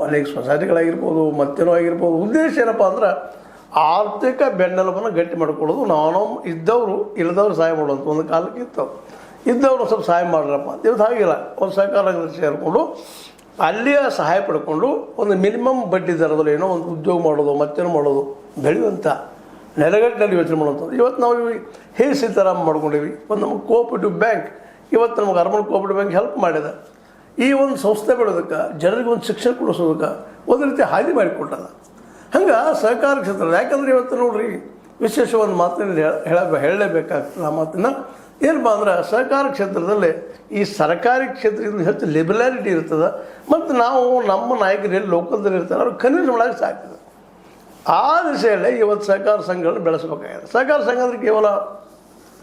ಅನೇಕ ಸೊಸೈಟಿಗಳಾಗಿರ್ಬೋದು ಮತ್ತೇನೋ ಆಗಿರ್ಬೋದು. ಉದ್ದೇಶ ಏನಪ್ಪ ಅಂದ್ರೆ ಆರ್ಥಿಕ ಬೆನ್ನೆಲುಬನ್ನು ಗಟ್ಟಿ ಮಾಡ್ಕೊಳ್ಳೋದು. ನಾವು ಇದ್ದವರು ಇಲ್ಲದವ್ರು ಸಹಾಯ ಮಾಡೋದು. ಒಂದು ಕಾಲಕ್ಕೆ ಇದ್ದವರು ಸ್ವಲ್ಪ ಸಹಾಯ ಮಾಡ್ರಪ್ಪ ಅಂತ. ಇವತ್ತು ಹಾಗಿಲ್ಲ. ಒಂದು ಸಹಕಾರ ರಂಗದಲ್ಲಿ ಸೇರಿಕೊಂಡು ಅಲ್ಲಿಯ ಸಹಾಯ ಪಡ್ಕೊಂಡು ಒಂದು ಮಿನಿಮಮ್ ಬಡ್ಡಿ ದರದಲ್ಲಿ ಏನೋ ಒಂದು ಉದ್ಯೋಗ ಮಾಡೋದು ಮತ್ತೇನೋ ಮಾಡೋದು ಬೆಳೆಯುವಂಥ ನೆಲೆಗಟ್ಟಿನಲ್ಲಿ ಯೋಚನೆ ಮಾಡುವಂಥದ್ದು. ಇವತ್ತು ನಾವು ಹೇಗೆ ಸೀತಾರಾಮ್ ಮಾಡ್ಕೊಂಡಿವಿ. ಒಂದು ನಮಗೆ ಕೋಆಪರೇಟಿವ್ ಬ್ಯಾಂಕ್ ಇವತ್ತು ನಮಗೆ ಅರ್ಬನ್ ಕೋಆಪರೇಟಿವ್ ಬ್ಯಾಂಕ್ ಹೆಲ್ಪ್ ಮಾಡಿದೆ. ಈ ಒಂದು ಸಂಸ್ಥೆ ಬೆಳೆದಕ್ಕೆ ಜನರಿಗೆ ಒಂದು ಶಿಕ್ಷಣ ಕೊಡಿಸೋದಕ್ಕೆ ಒಂದು ರೀತಿ ಹಾದಿ ಮಾಡಿಕೊಟ್ಟದ. ಹಂಗೆ ಸಹಕಾರ ಕ್ಷೇತ್ರ ಯಾಕಂದ್ರೆ ಇವತ್ತು ನೋಡ್ರಿ ವಿಶೇಷ ಒಂದು ಮಾತಿನಲ್ಲಿ ಹೇಳಲೇಬೇಕಾಗ್ತದೆ. ಆ ಮಾತನ್ನು ಏನಪ್ಪ ಅಂದ್ರೆ ಸಹಕಾರ ಕ್ಷೇತ್ರದಲ್ಲಿ ಈ ಸರ್ಕಾರಿ ಕ್ಷೇತ್ರದಿಂದ ಹೆಚ್ಚು ಲಿಬರಾಲಿಟಿ ಇರ್ತದೆ. ಮತ್ತು ನಾವು ನಮ್ಮ ನಾಯಕರು ಎಲ್ಲಿ ಲೋಕಲ್ದಲ್ಲಿ ಇರ್ತಾರೆ ಅವ್ರು ಕನ್ವಿನ್ಸ್ ಮಾಡೋಕ್ಕೆ ಸಾಕ್ತದೆ. ಆ ದಿಶೆಯಲ್ಲೇ ಇವತ್ತು ಸಹಕಾರ ಸಂಘಗಳನ್ನ ಬೆಳೆಸಬೇಕಾಗಿದೆ. ಸಹಕಾರ ಸಂಘ ಅಂದರೆ ಕೇವಲ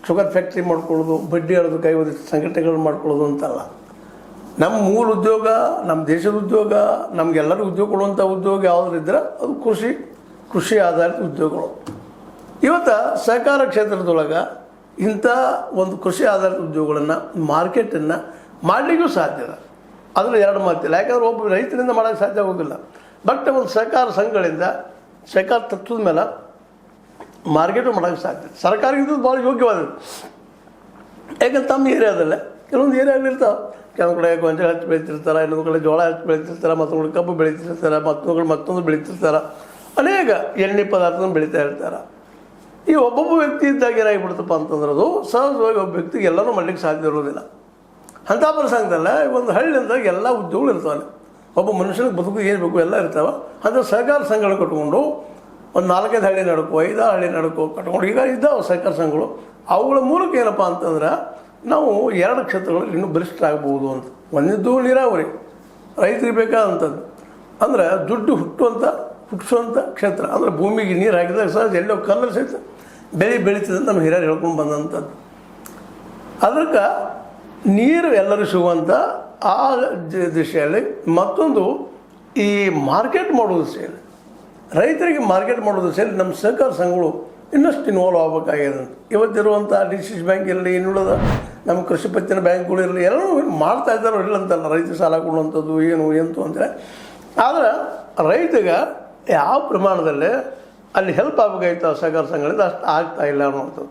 ಶುಗರ್ ಫ್ಯಾಕ್ಟ್ರಿ ಮಾಡ್ಕೊಳ್ಳೋದು ಬಡ್ಡಿ ಹೇಳೋದು ಕೈವದಿ ಸಂಘಟನೆಗಳು ಮಾಡ್ಕೊಳ್ಳೋದು ಅಂತಲ್ಲ. ನಮ್ಮ ಮೂಲ ಉದ್ಯೋಗ ನಮ್ಮ ದೇಶದ ಉದ್ಯೋಗ ನಮಗೆಲ್ಲರೂ ಉದ್ಯೋಗ ಕೊಡುವಂಥ ಉದ್ಯೋಗ ಯಾವುದಿದ್ರೆ ಅದು ಕೃಷಿ ಆಧಾರಿತ ಉದ್ಯೋಗಗಳು. ಇವತ್ತು ಸಹಕಾರ ಕ್ಷೇತ್ರದೊಳಗೆ ಇಂಥ ಒಂದು ಕೃಷಿ ಆಧಾರಿತ ಉದ್ಯೋಗಗಳನ್ನು ಮಾರ್ಕೆಟನ್ನು ಮಾಡಲಿಕ್ಕೂ ಸಾಧ್ಯ ಇದೆ. ಅದರಲ್ಲಿ ಎರಡು ಮಾತಿಲ್ಲ. ಯಾಕಂದರೆ ಒಬ್ಬ ರೈತರಿಂದ ಮಾಡೋಕ್ಕೆ ಸಾಧ್ಯ ಆಗೋದಿಲ್ಲ. ಬಟ್ ಒಂದು ಸಹಕಾರ ಸಂಘಗಳಿಂದ ಸಹಕಾರ ತತ್ವದ ಮೇಲೆ ಮಾರ್ಕೆಟು ಮಾಡೋಕ್ಕೆ ಸಾಧ್ಯ. ಸರ್ಕಾರಕ್ಕೆ ಇದು ಭಾಳ ಯೋಗ್ಯವಾದದ್ದು. ಯಾಕಂದ್ರೆ ತಮ್ಮ ಏರಿಯಾದಲ್ಲೇ ಕೆಲವೊಂದು ಏರಿಯಾಗಳಿರ್ತಾವೆ. ಕೆಲವೊಂದು ಕಡೆ ಗೊಂಜಾಳ ಹಚ್ಚಿ ಬೆಳೀತಿರ್ತಾರೆ, ಇನ್ನೊಂದು ಕಡೆ ಜೋಳ ಹಚ್ಚಿ ಬೆಳೀತಿರ್ತಾರೆ, ಮತ್ತೊಂದು ಕಡೆ ಕಬ್ಬು ಬೆಳೀತಿರ್ತಾರೆ, ಮತ್ತೊಂದು ಬೆಳೀತಿರ್ತಾರೆ. ಅನೇಕ ಎಣ್ಣೆ ಪದಾರ್ಥನ ಬೆಳೀತಾ ಇರ್ತಾರೆ. ಈ ಒಬ್ಬೊಬ್ಬ ವ್ಯಕ್ತಿ ಇದ್ದಾಗ ಏನಾಗಿಬಿಡ್ತಪ್ಪ ಅಂತಂದ್ರೆ ಅದು ಸಹಜವಾಗಿ ಒಬ್ಬ ವ್ಯಕ್ತಿಗೆ ಎಲ್ಲನೂ ಮಾಡಲಿಕ್ಕೆ ಸಾಧ್ಯ ಇರೋದಿಲ್ಲ. ಅಂಥ ಪ್ರಸಂಗದಲ್ಲ ಒಂದು ಹಳ್ಳಿಂದಾಗ ಎಲ್ಲ ಉದ್ಯೋಗಗಳು ಇರ್ತಾವೆ. ಒಬ್ಬ ಮನುಷ್ಯನಿಗೆ ಬದುಕು ಏನು ಬೇಕು ಎಲ್ಲ ಇರ್ತಾವೆ. ಅಂದರೆ ಸಹಕಾರ ಸಂಘಗಳು ಕಟ್ಕೊಂಡು ಒಂದು 4-5 ಹಳ್ಳಿ ನಡ್ಕೋ 5 ಹಳ್ಳಿ ನಡ್ಕೋ ಕಟ್ಕೊಂಡು ಈಗ ಇದ್ದಾವೆ ಸಹಕಾರ ಸಂಘಗಳು. ಅವುಗಳ ಮೂಲಕ ಏನಪ್ಪ ಅಂತಂದ್ರೆ ನಾವು 2 ಕ್ಷೇತ್ರಗಳಲ್ಲಿ ಇನ್ನೂ ಬಲಿಷ್ಠರಾಗ್ಬೋದು ಅಂತ. ಒಂದಿದ್ದು ನೀರಾವರಿ ರೈತರಿಗೆ ಬೇಕಾದಂಥದ್ದು ಅಂದರೆ ದುಡ್ಡು ಹುಟ್ಟಿಸುವಂಥ ಕ್ಷೇತ್ರ. ಅಂದರೆ ಭೂಮಿಗೆ ನೀರು ಹಾಕಿದಾಗ ಸಹಜ ಎಲ್ಲೋ ಕಲ್ಲಲ್ಲಿ ಸಹಿತ ಬೆಳೀತದೆ ಅಂತ ನಮ್ಮ ಹಿರಿಯರು ಹೇಳ್ಕೊಂಡು ಬಂದಂಥದ್ದು. ಅದಕ್ಕೆ ನೀರು ಎಲ್ಲರೂ ಸಿಗುವಂಥ ಆ ದಿಶೆಯಲ್ಲಿ ಮತ್ತೊಂದು ಈ ಮಾರ್ಕೆಟ್ ಮಾಡೋದು ದಿಶೆಯಲ್ಲಿ ರೈತರಿಗೆ ಮಾರ್ಕೆಟ್ ಮಾಡೋದು ದಿಶೆಯಲ್ಲಿ ನಮ್ಮ ಸಹಕಾರ ಸಂಘಗಳು ಇನ್ನಷ್ಟು ಇನ್ವಾಲ್ವ್ ಆಗಬೇಕಾಗಿದೆ. ಇವತ್ತಿರುವಂಥ ಡಿಸಿಸ್ ಬ್ಯಾಂಕ್ ಇರಲಿ, ಇನ್ನುಳಿದ ನಮ್ಮ ಕೃಷಿ ಪತ್ತಿನ ಬ್ಯಾಂಕ್ಗಳು ಇರಲಿ, ಎಲ್ಲರೂ ಮಾಡ್ತಾ ಇದ್ದಾರೋ ಇಲ್ಲ ಅಂತಲ್ಲ. ರೈತ ಸಾಲ ಕೊಡುವಂಥದ್ದು ಎಂತು ಅಂತೇಳಿ. ಆದರೆ ರೈತಗೆ ಯಾವ ಪ್ರಮಾಣದಲ್ಲಿ ಅಲ್ಲಿ ಹೆಲ್ಪ್ ಆಗಬೇಕಾಗಿತ್ತು ಸಹಕಾರ ಸಂಘಗಳಿಂದ ಅಷ್ಟು ಆಗ್ತಾಯಿಲ್ಲ ಅನ್ನುವಂಥದ್ದು.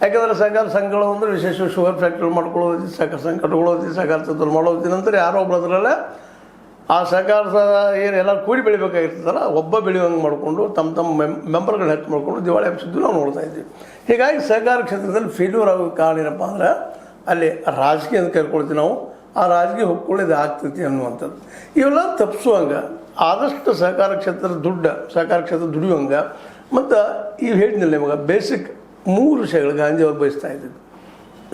ಯಾಕಂದರೆ ಸಹಕಾರ ಸಂಘಗಳು ಅಂದರೆ ವಿಶೇಷ ಶುಗರ್ ಫ್ಯಾಕ್ಟ್ರಿ ಮಾಡ್ಕೊಳ್ಳೋದು, ಸಹಕಾರ ಸಂಘ ಕಟ್ಕೊಳ್ಳೋದು, ಸಹಕಾರ ಸಂಘ ಮಾಡೋದು. ನಂತರ ಯಾರೋ ಒಬ್ಬರದ್ರಲ್ಲೇ ಆ ಸಹಕಾರ ಏನು ಎಲ್ಲರೂ ಕೂಡಿ ಬೆಳಿಬೇಕಾಗಿರ್ತದಲ್ಲ ಒಬ್ಬ ಬೆಳೆಯುವಂಗೆ ಮಾಡಿಕೊಂಡು ತಮ್ಮ ಮೆಂಬರ್ಗಳು ಹೆಚ್ಚು ಮಾಡಿಕೊಂಡು ದಿವಾಳಿ ಹಬ್ಬಿಸಿದ್ದು ನಾವು ನೋಡ್ತಾ ಇದ್ದೀವಿ. ಹೀಗಾಗಿ ಸಹಕಾರ ಕ್ಷೇತ್ರದಲ್ಲಿ ಫೇಲ್ಯೂರ್ ಆಗೋ ಕಾರಣ ಏನಪ್ಪ ಅಂದ್ರೆ ಅಲ್ಲಿ ರಾಜಕೀಯ ಅಂತ ಕರ್ಕೊಳ್ತೀವಿ ನಾವು. ಆ ರಾಜಕೀಯ ಹೊಕ್ಕೊಳ್ಳೋದು ಆಗ್ತೈತಿ ಅನ್ನುವಂಥದ್ದು. ಇವೆಲ್ಲ ತಪ್ಪಿಸುವಂಗೆ ಆದಷ್ಟು ಸಹಕಾರ ಕ್ಷೇತ್ರದ ಸಹಕಾರ ಕ್ಷೇತ್ರ ದುಡಿಯುವಂಗೆ ಮತ್ತು ಇವು ಹೇಳಿದ್ನಿಲ್ಲ ನಿಮಗೆ ಬೇಸಿಕ್ 3 ವಿಷಯಗಳು ಗಾಂಧಿ ಅವರು ಬಯಸ್ತಾ ಇದ್ದಿದ್ದು.